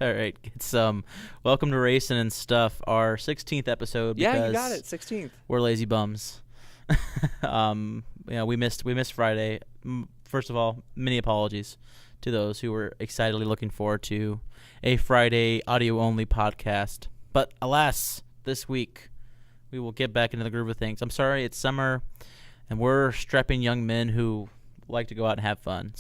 All right, it's welcome to Racin and Stuff, our 16th episode. Yeah, you got it, 16th. We're lazy bums. We missed Friday. First of all, many apologies to those who were excitedly looking forward to a Friday audio-only podcast. But alas, this week we will get back into the groove of things. I'm sorry, it's summer, and we're strapping young men who like to go out and have fun.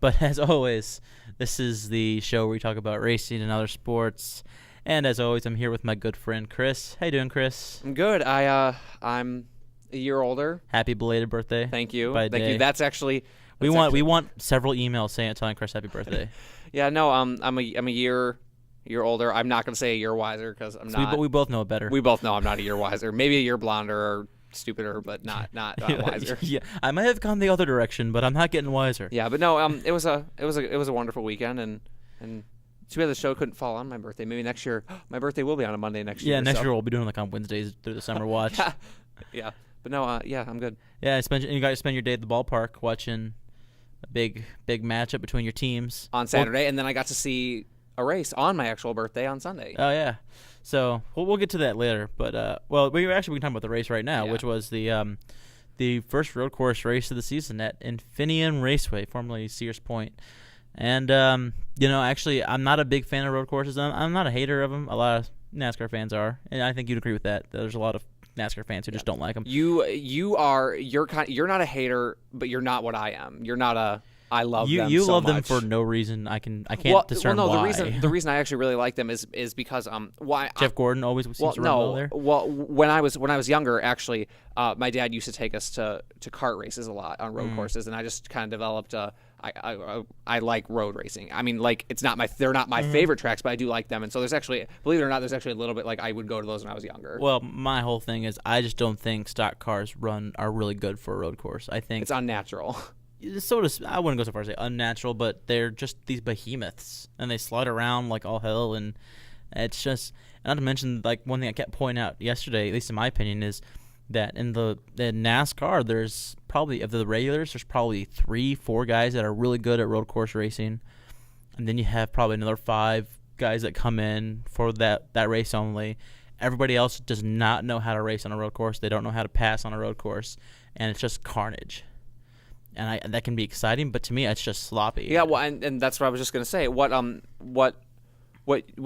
But as always, this is the show where we talk about racing and other sports. And as always, I'm here with my good friend Chris. How you doing, Chris? I'm good. I'm a year older. Happy belated birthday. Thank you. Thank you. That's actually we want several emails telling Chris happy birthday. Yeah, no, I'm a year older. I'm not going to say a year wiser because I'm not. We both know it better. We both know I'm not a year wiser. Maybe a year blonder or stupider, but not wiser. Yeah, I might have gone the other direction, but I'm not getting wiser. Yeah, but no, it was a wonderful weekend, and too bad the show couldn't fall on my birthday. Maybe next year, my birthday will be on a Monday next year. Yeah, next year we'll be doing like on Wednesdays through the summer watch. Yeah, but no, I'm good. Yeah, you guys spend your day at the ballpark watching a big matchup between your teams on Saturday, and then I got to see a race on my actual birthday on Sunday. Oh yeah, so we'll get to that later. But we can talk about the race right now, which was the first road course race of the season at Infineon Raceway, formerly Sears Point. And actually, I'm not a big fan of road courses. I'm not a hater of them. A lot of NASCAR fans are, and I think you'd agree with that. There's a lot of NASCAR fans who just don't like them. You're not a hater, but you're not what I am. You're not a I love them. You so love much. them for no reason. I can't discern why. The reason I actually really like them is because why Jeff Gordon always seems to run well there. Well, when I was younger, actually, my dad used to take us to kart races a lot on road courses, and I just kind of developed I like road racing. I mean, like they're not my favorite tracks, but I do like them. And so there's actually, believe it or not, there's actually a little bit like I would go to those when I was younger. Well, my whole thing is I just don't think stock cars are really good for a road course. I think it's unnatural. I wouldn't go so far as to say unnatural, but they're just these behemoths, and they slide around like all hell, and it's just, not to mention, like, one thing I kept pointing out yesterday, at least in my opinion, is that in NASCAR, there's probably, of the regulars, there's probably 3-4 guys that are really good at road course racing, and then you have probably another 5 guys that come in for that race only. Everybody else does not know how to race on a road course. They don't know how to pass on a road course, and it's just carnage. And that can be exciting, but to me, it's just sloppy. Yeah, well, and that's what I was just going to say. What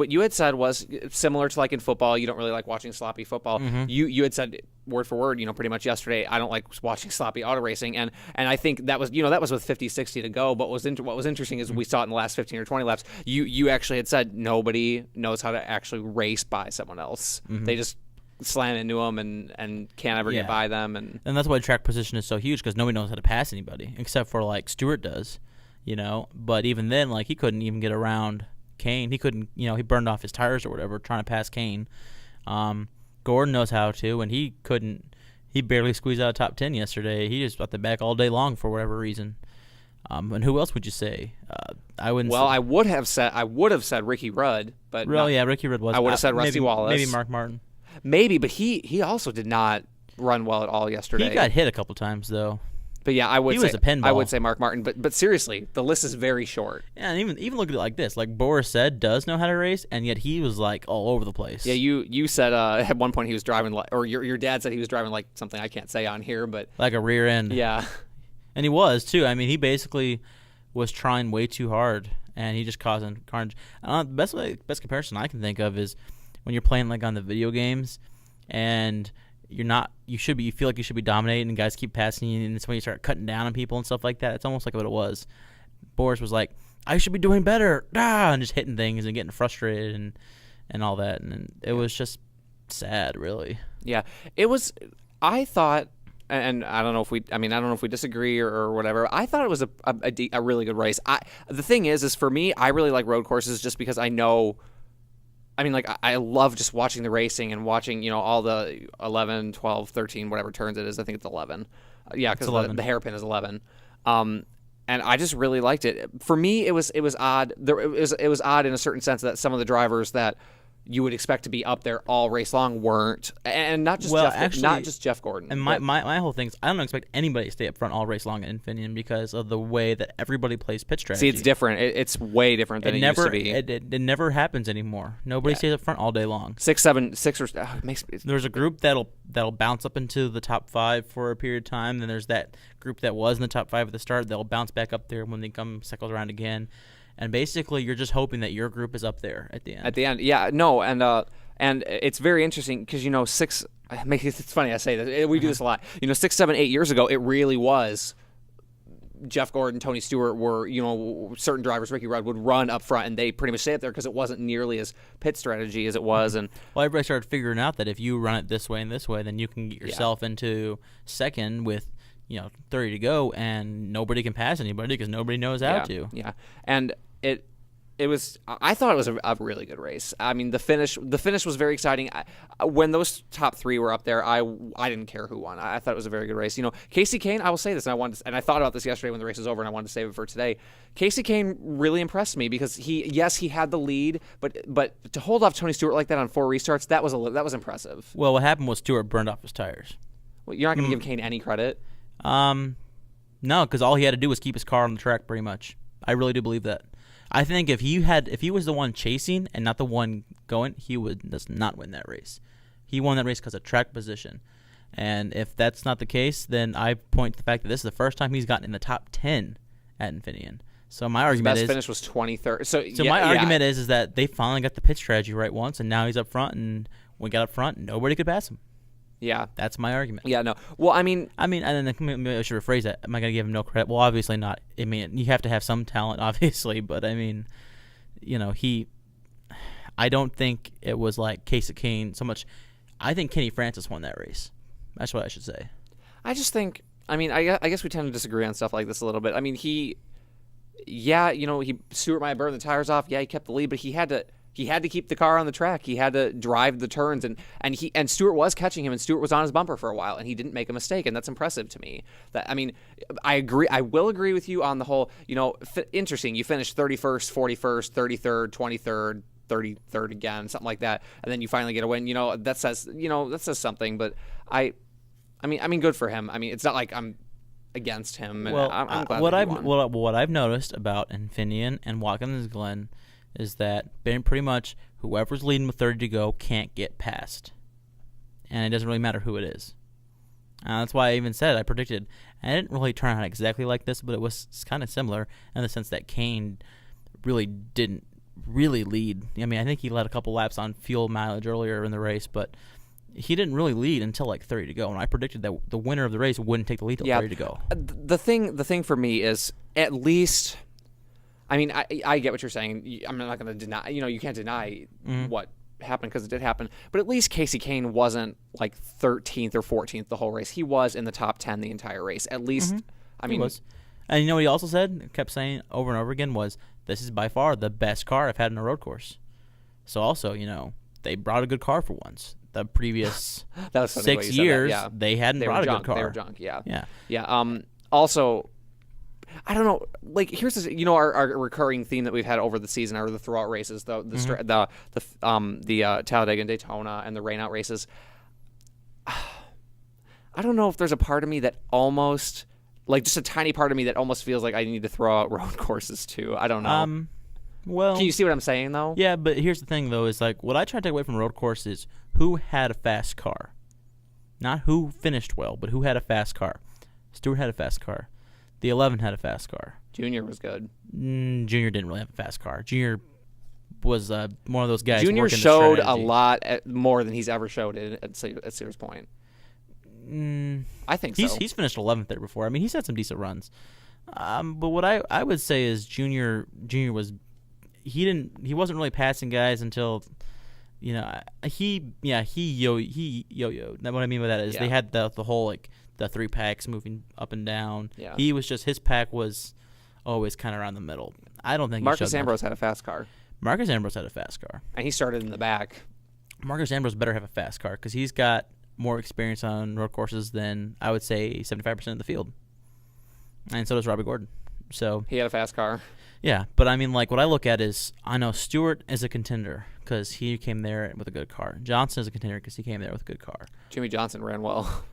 you had said was similar to, like, in football, you don't really like watching sloppy football. Mm-hmm. You had said word for word, pretty much yesterday, I don't like watching sloppy auto racing, and I think that was with 50, 60 to go. But what was interesting is we saw it in the last 15 or 20 laps. You actually had said nobody knows how to actually race by someone else. Mm-hmm. They just slam into them and can't ever get by them, and that's why track position is so huge, because nobody knows how to pass anybody except for, like, Stewart does, But even then, like, he couldn't even get around Kane. He couldn't, he burned off his tires or whatever trying to pass Kane. Gordon knows how to, and he couldn't. He barely squeezed out a top 10 yesterday. He just got the back all day long for whatever reason. And who else would you say? I wouldn't. Well, I would have said Ricky Rudd, but Ricky Rudd was. I would have said Rusty Wallace, maybe Mark Martin. Maybe, but he also did not run well at all yesterday. He got hit a couple times though. But yeah, he was a pinball. I would say Mark Martin, but seriously, the list is very short. Yeah, and even look at it like this: like Boris said, does know how to race, and yet he was like all over the place. Yeah, you said at one point he was driving like, or your dad said he was driving like something I can't say on here, but like a rear end. Yeah, and he was too. I mean, he basically was trying way too hard, and he just causing carnage. The best comparison I can think of is when you're playing like on the video games, and you feel like you should be dominating, and guys keep passing you, and it's when you start cutting down on people and stuff like that. It's almost like what it was. Boris was like, I should be doing better, and just hitting things and getting frustrated and all that, and it was just sad, really. Yeah, it was. I thought, and I don't know if we disagree or whatever. I thought it was a really good race. The thing is for me, I really like road courses just because I know. I mean, like, I love just watching the racing and watching, all the 11, 12, 13, whatever turns it is. I think it's 11. Yeah, because the hairpin is 11. And I just really liked it. For me, it was odd. It was odd in a certain sense that some of the drivers that you would expect to be up there all race long weren't, and not just not just Jeff Gordon. And my whole thing is I don't expect anybody to stay up front all race long at Infineon because of the way that everybody plays pit strategy. See, it's different. It's way different than it used to be. It never happens anymore. Nobody stays up front all day long. 6, 7, 6 or there's a group that'll bounce up into the top 5 for a period of time. Then there's that group that was in the top 5 at the start. They'll bounce back up there when they come cycles around again. And basically, you're just hoping that your group is up there at the end. At the end, yeah, no, and it's very interesting because six. It's funny I say this. We do this a lot. 6, 7, 8 years ago, it really was. Jeff Gordon, Tony Stewart were, certain drivers, Ricky Rudd would run up front, and they pretty much stay up there because it wasn't nearly as pit strategy as it was. And well, everybody started figuring out that if you run it this way and this way, then you can get yourself into second with 30 to go, and nobody can pass anybody because nobody knows how to. Yeah, and it was. I thought it was a really good race. I mean, the finish was very exciting. When those top 3 were up there, I didn't care who won. I thought it was a very good race. Casey Kane. I will say this, and I thought about this yesterday when the race was over, and I wanted to save it for today. Casey Kane really impressed me because he had the lead, but to hold off Tony Stewart like that on 4 restarts, that was impressive. Well, what happened was Stewart burned off his tires. Well, you're not going to give Kane any credit. No, because all he had to do was keep his car on the track, pretty much. I really do believe that. I think if he was the one chasing and not the one going, he does not win that race. He won that race because of track position. And if that's not the case, then I point to the fact that this is the first time he's gotten in the top 10 at Infineon. So my argument his best finish was 23rd. So my argument is that they finally got the pit strategy right once, and now he's up front, and when he got up front, nobody could pass him. Yeah, that's my argument. Yeah, no. Well, I mean, and then maybe I should rephrase that. Am I going to give him no credit? Well, obviously not. I mean, you have to have some talent, obviously, but I mean, I don't think it was like Casey Kane so much. I think Kenny Francis won that race. That's what I should say. I just think. I mean, I guess we tend to disagree on stuff like this a little bit. I mean, Stewart might have burned the tires off. Yeah, he kept the lead, but he had to keep the car on the track. He had to drive the turns, and Stewart was catching him, and Stewart was on his bumper for a while, and he didn't make a mistake, and that's impressive to me. I agree. I will agree with you on the whole. Interesting. You finished 31st, 41st, 33rd, 23rd, 33rd again, something like that, and then you finally get a win. That says something. But I mean, good for him. I mean, it's not like I'm against him. Well, I'm glad what I've noticed about Infineon and Watkins Glen is that pretty much whoever's leading with 30 to go can't get past. And it doesn't really matter who it is. That's why I even said I predicted. And it didn't really turn out exactly like this, but it was kind of similar in the sense that Kane really didn't really lead. I mean, I think he led a couple laps on fuel mileage earlier in the race, but he didn't really lead until like 30 to go. And I predicted that the winner of the race wouldn't take the lead till 30 to go. The thing for me is at least... I mean, I get what you're saying. I'm not going to deny. You can't deny what happened because it did happen. But at least Casey Kane wasn't like 13th or 14th the whole race. He was in the top 10 the entire race. At least, I mean, he was. And you know what he also said? Kept saying over and over again was, "This is by far the best car I've had in a road course." So also, they brought a good car for once. The previous 6 years, they hadn't brought a good car. They were junk. Yeah. Yeah. Also, I don't know. Like, here's this, our recurring theme that we've had over the season are the throughout races, the Talladega and Daytona and the rainout races. I don't know if there's a part of me that almost, like, just a tiny part of me that almost feels like I need to throw out road courses too. I don't know. Well, can you see what I'm saying though? Yeah, but here's the thing though: is like what I try to take away from road course is who had a fast car, not who finished well, but who had a fast car. Stewart had a fast car. The 11 had a fast car. Junior was good. Junior didn't really have a fast car. Junior was one of those guys. Junior showed a lot more than he's ever showed at Sears Point. I think so. He's finished 11th there before. I mean, he's had some decent runs. But what I would say is Junior was he wasn't really passing guys until he yo-yoed. Now what I mean by that is they had the whole like the 3 packs moving up and down. Yeah. He was just his pack was always kind of around the middle. I don't think Marcus Ambrose had a fast car. Marcus Ambrose had a fast car, and he started in the back. Marcus Ambrose better have a fast car because he's got more experience on road courses than I would say 75% of the field, and so does Robbie Gordon. So he had a fast car. Yeah, but I mean, like, what I look at is I know Stewart is a contender because he came there with a good car. Johnson is a contender because he came there with a good car. Jimmy Johnson ran well.